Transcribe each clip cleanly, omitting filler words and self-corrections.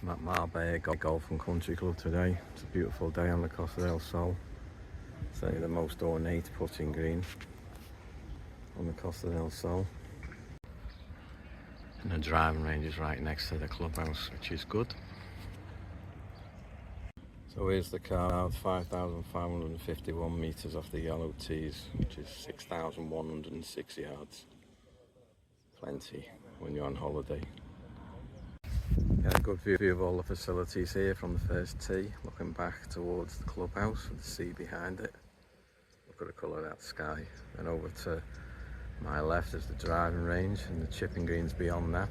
I'm at Marbella Golf Country Club today. It's a beautiful day on the Costa del Sol. It's the most ornate putting green on the Costa del Sol. And the driving range is right next to the clubhouse, which is good. So here's the card, 5,551 metres off the yellow tees, which is 6,106 yards. Plenty when you're on holiday. Get a good view of all the facilities here from the first tee, looking back towards the clubhouse with the sea behind it. Look at the colour of that sky. Then over to my left is the driving range and the chipping greens beyond that.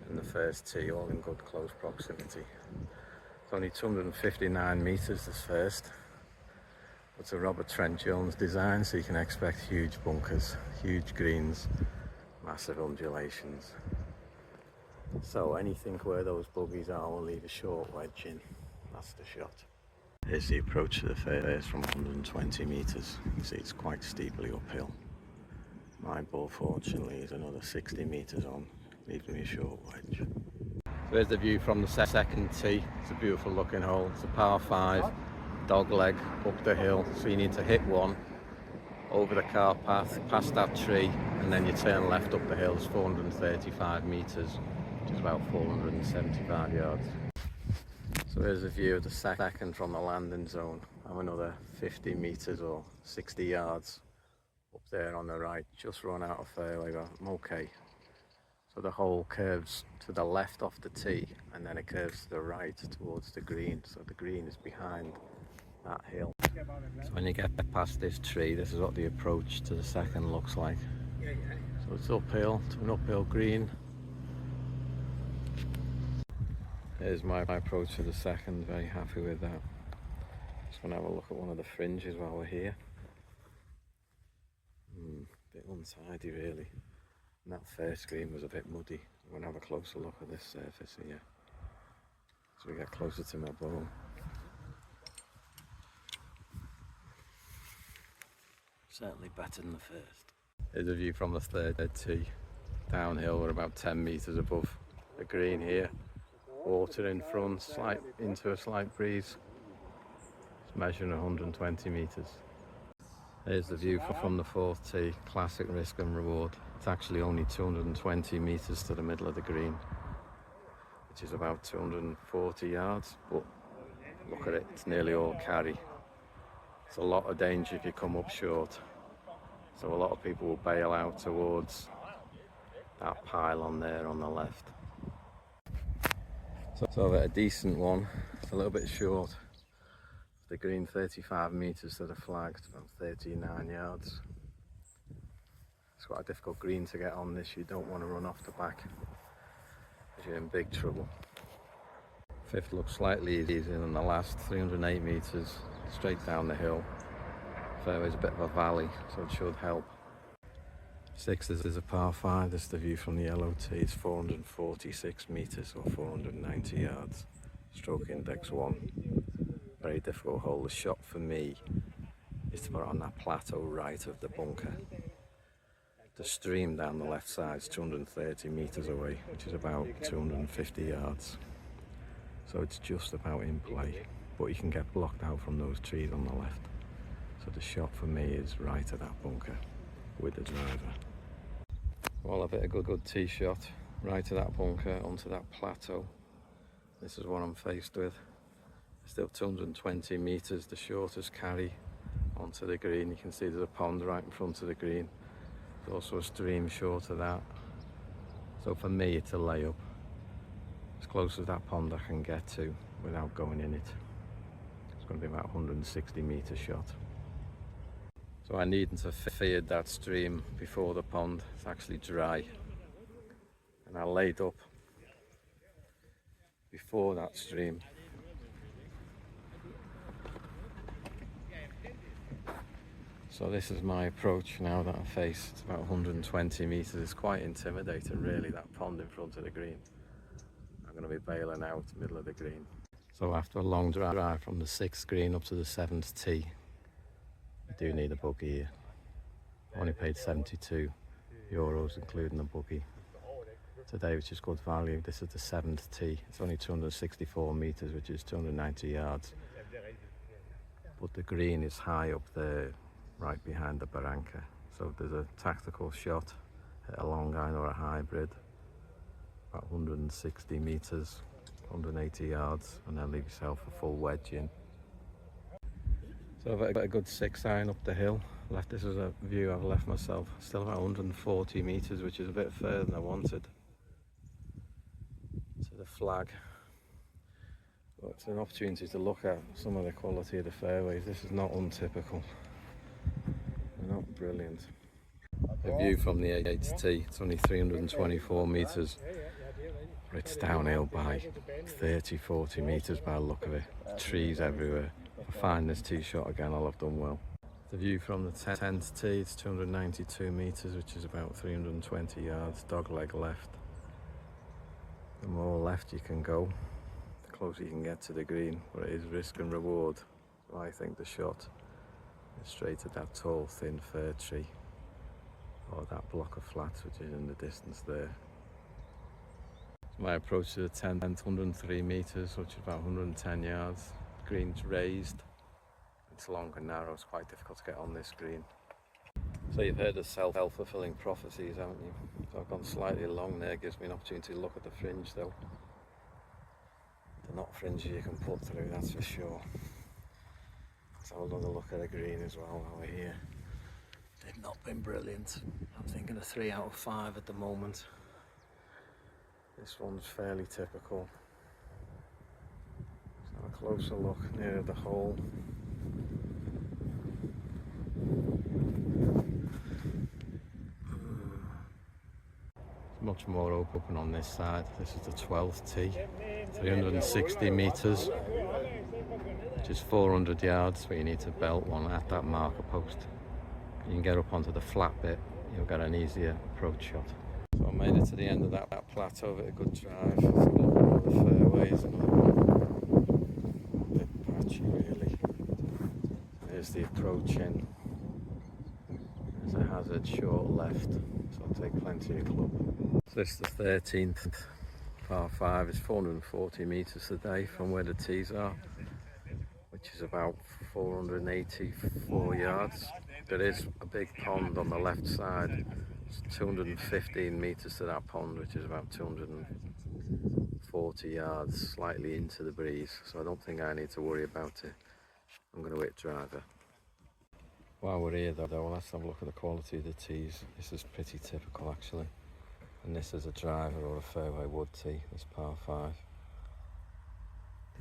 And the first tee all in good close proximity. It's only 259 metres this first. It's a Robert Trent Jones design, so you can expect huge bunkers, huge greens, massive undulations. So anything where those buggies are will leave a short wedge in. That's the shot. Here's the approach to the first from 120 metres. You can see it's quite steeply uphill. My ball fortunately is another 60 metres on, leaving me a short wedge. So there's the view from the second tee. It's a beautiful looking hole. It's a par 5, dog leg up the hill. So you need to hit one over the car path, past that tree, and then you turn left up the hill. It's 435 metres, which is about 475 yards. So here's a view of the second from the landing zone. I'm another 50 metres or 60 yards up there on the right. Just run out of fairway, but I'm okay. So the hole curves to the left off the tee, and then it curves to the right towards the green. So the green is behind that hill. So when you get past this tree, this is what the approach to the second looks like. So it's uphill to an uphill green. Here's my approach to the second, very happy with that. Just want to have a look at one of the fringes while we're here. A bit untidy really. And that first green was a bit muddy. I'm going to have a closer look at this surface here as we get closer to my ball. Certainly better than the first. Here's a view from the third tee. Downhill, we're about 10 metres above the green here. Water in front, into a slight breeze. It's measuring 120 metres. Here's the view from the fourth tee. Classic risk and reward. It's actually only 220 metres to the middle of the green, which is about 240 yards, but look at it, it's nearly all carry. It's a lot of danger if you come up short. So a lot of people will bail out towards that pylon there on the left. So a decent one, it's a little bit short. The green 35 metres to the flag, it's about 39 yards. It's quite a difficult green to get on this, you don't want to run off the back because you're in big trouble. Fifth looks slightly easier than the last, 308 metres straight down the hill. Fairway's a bit of a valley, so it should help. Sixth is a par 5, this is the view from the yellow tee. It's 446 metres or 490 yards. Stroke index 1. Very difficult hole. The shot for me is to put it on that plateau right of the bunker. The stream down the left side is 230 metres away, which is about 250 yards. So it's just about in play, but you can get blocked out from those trees on the left. So the shot for me is right at that bunker with the driver. Well, I've hit a good tee shot right to that bunker onto that plateau. This is what I'm faced with. Still 220 metres, the shortest carry onto the green. You can see there's a pond right in front of the green. There's also a stream short of that. So for me, it's a layup. As close as that pond I can get to without going in it. It's going to be about 160 metre shot. So I needn't have feared that stream before the pond. It's actually dry. And I laid up before that stream. So this is my approach now that I face. It's about 120 metres. It's quite intimidating really, that pond in front of the green. I'm going to be bailing out middle of the green. So after a long drive from the 6th green up to the 7th tee, I do need a bogey here. I only paid €72 including the bogey. today, which is good value. This is the 7th tee. It's only 264 metres, which is 290 yards. But the green is high up there, right behind the barranca. So there's a tactical shot at a long iron or a hybrid, about 160 metres, 180 yards, and then leave yourself a full wedge in. So I've got a good 6-iron up the hill. This is a view I've left myself. Still about 140 metres, which is a bit further than I wanted, to the flag. But it's an opportunity to look at some of the quality of the fairways. This is not untypical. They're not brilliant. The view from the 8th tee, it's only 324 metres. But it's downhill by 30-40 metres by the look of it. Trees everywhere. If I find this tee shot again, I'll have done well. The view from the 10th tee, it's 292 metres, which is about 320 yards, dogleg left. The more left you can go, the closer you can get to the green, but it is risk and reward. So I think the shot is straight at that tall, thin fir tree, or that block of flats which is in the distance there. So my approach to the 10th, 103 metres, which is about 110 yards. The green's raised. It's long and narrow, it's quite difficult to get on this green. So you've heard of self-fulfilling prophecies, haven't you? So I've gone slightly long there, gives me an opportunity to look at the fringe though. They're not fringes you can put through, that's for sure. Let's have another look at the green as well while we're here. They've not been brilliant. I'm thinking a 3 out of 5 at the moment. This one's fairly typical. Let's have a closer look near the hole. Much more open on this side. This is the 12th tee, 360 metres, which is 400 yards, but you need to belt one at that marker post. You can get up onto the flat bit, you'll get an easier approach shot. So I made it to the end of that plateau with a good drive. Let's have a look at all the fairways, another one. A bit patchy really. There's the approach in. There's a hazard short left, so I'll take plenty of club. So this is the 13th par 5. It's 440 metres today from where the tees are, which is about 484 yards. There is a big pond on the left side. It's 215 metres to that pond, which is about 240 yards, slightly into the breeze, so I don't think I need to worry about it. I'm going to hit driver. While we're here though, let's have a look at the quality of the tees. This is pretty typical actually. And this is a driver or a fairway wood tee, this par 5.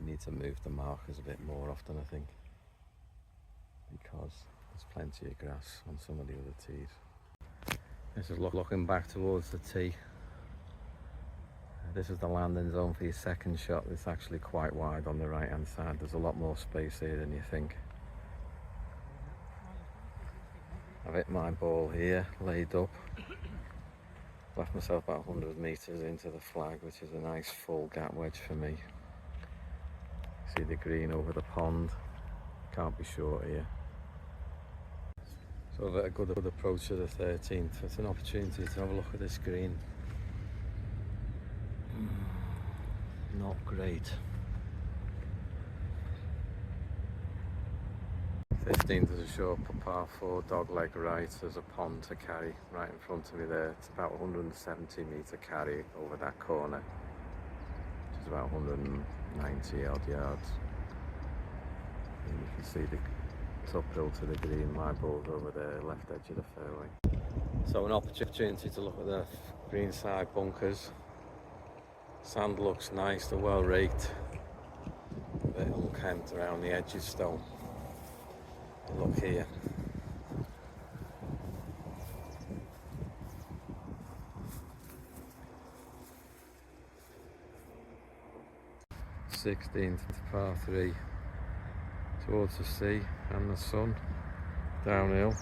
You need to move the markers a bit more often, I think, because there's plenty of grass on some of the other tees. This is looking back towards the tee. This is the landing zone for your second shot. It's actually quite wide on the right hand side. There's a lot more space here than you think. I've hit my ball here, laid up. Left myself about 100 metres into the flag, which is a nice full gap wedge for me. See the green over the pond. Can't be short here. So I've had a good approach to the 13th. It's an opportunity to have a look at this green. Not great. 15th is a short par 4, dog leg right. There's a pond to carry right in front of me there. It's about 170 metre carry over that corner, which is about 190 odd yards. And you can see the uphill to the green. My ball's over there, left edge of the fairway. So an opportunity to look at the green side bunkers. Sand looks nice, they're well raked. A bit unkempt around the edges still. Look here. Sixteenth par 3, towards the sea and the sun, downhill,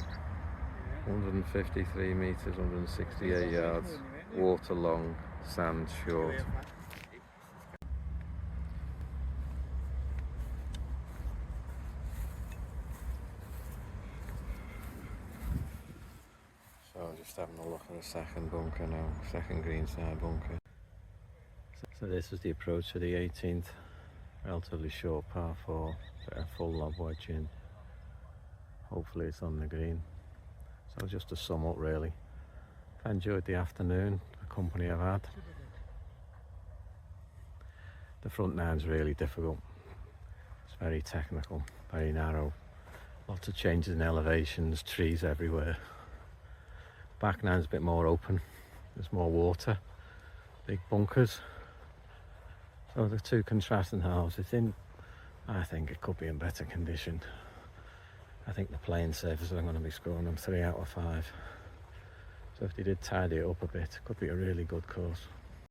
153 metres, 168 yards, water long, sand short. So just having a look at the second bunker now, second greenside bunker. So this is the approach to the 18th, relatively short par 4, bit of full lob wedge in. Hopefully it's on the green. So just to sum up really, I enjoyed the afternoon, the company I've had. The front nine's really difficult. It's very technical, very narrow. Lots of changes in elevations, trees everywhere. Back nine's a bit more open. There's more water, big bunkers. So the two contrasting halves, I think it could be in better condition. I think the playing surfaces are going to be scoring them 3 out of 5. So if they did tidy it up a bit, it could be a really good course.